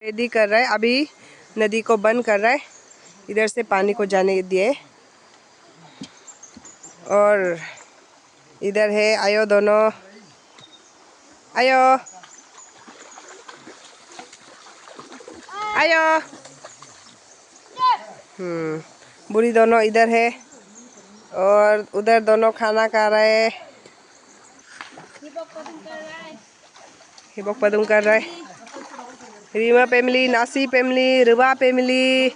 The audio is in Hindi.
रेडी कर रहा है, अभी नदी को बंद कर रहा है, इधर से पानी को जाने दिए। और इधर है, आयो दोनों, आयो आयो। बुढ़ी दोनों इधर है और उधर दोनों खाना खा रहे हैं। हिबक पदुम कर रहा है। रीमा फैमिली, नासी फैमिली, रुबा फैमिली,